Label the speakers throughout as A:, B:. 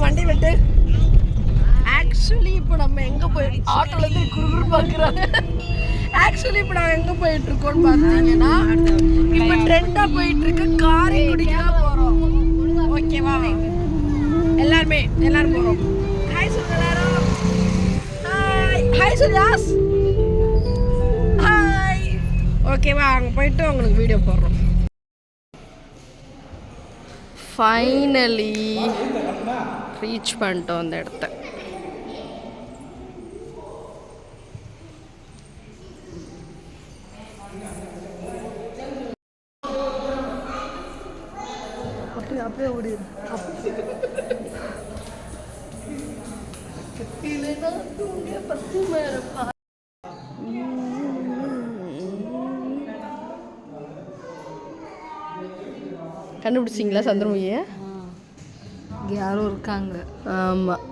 A: வண்டி விட்டு ஆக்சுவலி இப்போ நம்ம எங்கே போய் ஆட்டோலேருந்து குறுகுறு பார்க்குறாங்க. ஆக்சுவலி இப்போ நாங்கள் எங்கே போயிட்டுருக்கோன்னு பார்த்தீங்கன்னா இப்போ ட்ரெண்டாக போயிட்டுருக்கு காரைக்குடிக்கு தான் போகிறோம். ஓகேவா? எல்லாரும் போகிறோம். ஹாய் சொல்லுங்க எல்லாரும். ஹாய் சொல்லியாஸ். ஹாய். ஓகேவா? அங்கே போயிட்டு உங்களுக்கு வீடியோ போடுறோம். ஃபைனலி ரீச் பண்ணிட்டோம் அந்த இடத்த. அப்படியே ஓடிடு. கண்டுபிடிச்சிங்களா சந்திரமுகியை?
B: இங்கே யாரும் இருக்காங்க.
A: ஆமாம்,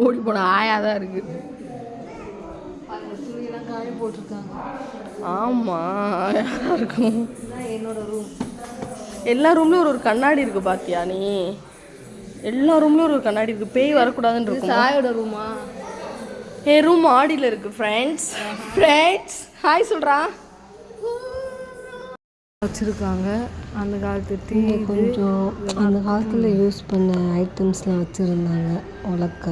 A: ஓடி போன ஆயா தான் இருக்கு.
B: துணியெல்லாம் காய போட்டிருக்காங்க.
A: ஆமாம், ஆயா இருக்கும்.
B: என்னோட ரூம்.
A: எல்லா ரூம்லேயும் ஒரு கண்ணாடி இருக்கு. பாத்தியா நீ? எல்லா ரூம்லேயும் ஒரு கண்ணாடி இருக்கு. பேய் வரக்கூடாதுன்னு இருக்கும்.
B: சாயோட ரூமா?
A: என் ரூம் ஆடியில் இருக்கு. ஃப்ரெண்ட்ஸ் ஹாய் சொல்கிறா.
B: வச்சுருக்காங்க அந்த காலத்து
C: கொஞ்சம் அந்த காலத்தில் யூஸ் பண்ண ஐட்டம்ஸ்லாம் வச்சுருந்தாங்க. உலக்க,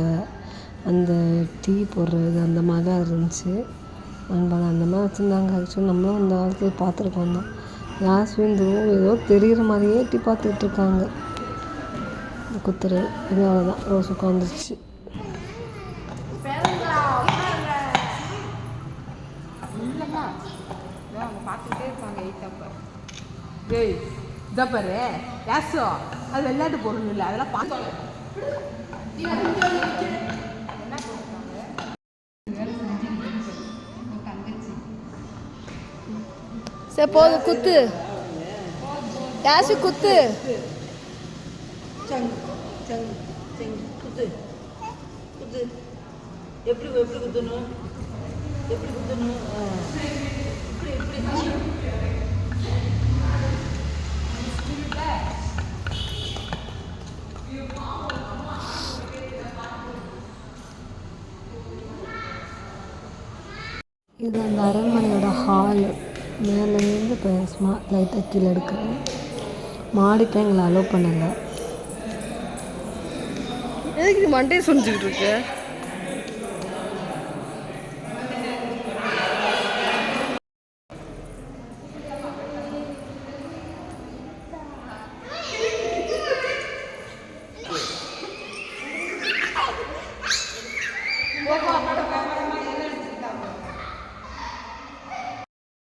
C: அந்த டீ போடுறது அந்த மாதிரி தான் இருந்துச்சு. அந்த மாதிரி வச்சுருந்தாங்க. ஆக்சுவலி நம்மளும் அந்த காலத்தில் பார்த்துருக்கோம் தான். யாஸ்வின் ஏதோ தெரிகிற மாதிரியே டீ பார்த்துக்கிட்டு இருக்காங்க. குத்துறது இதனால தான் ரோஸ் உட்காந்துருச்சு.
B: பார்த்துக்கிட்டே இருப்பாங்க. இதை பாரு யாசோ, அது விளையாட்டு பொருள் இல்லை, அதெல்லாம் பார்த்து
A: சரி போது குத்து. யாசு குத்து.
D: குத்து குத்து. எப்படி குத்தணும்? எப்படி குத்தணும்?
C: இது அந்த அரண்மனையோட ஹாலு. மேலேருந்து இப்போ லைட்டாக கீழே எடுக்கிறேன். மாடிக்கு எங்களை அலோவ் பண்ணலை.
A: எதுக்கு நீ மண்டையை சொல்லிச்சுக்கிட்டு இருக்கு?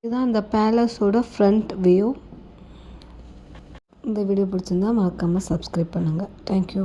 C: இதுதான் அந்த பேலஸோட ஃப்ரண்ட் வியூ. இந்த வீடியோ பிடிச்சிருந்தா மறக்காமல் சப்ஸ்கிரைப் பண்ணுங்கள். தேங்க்யூ.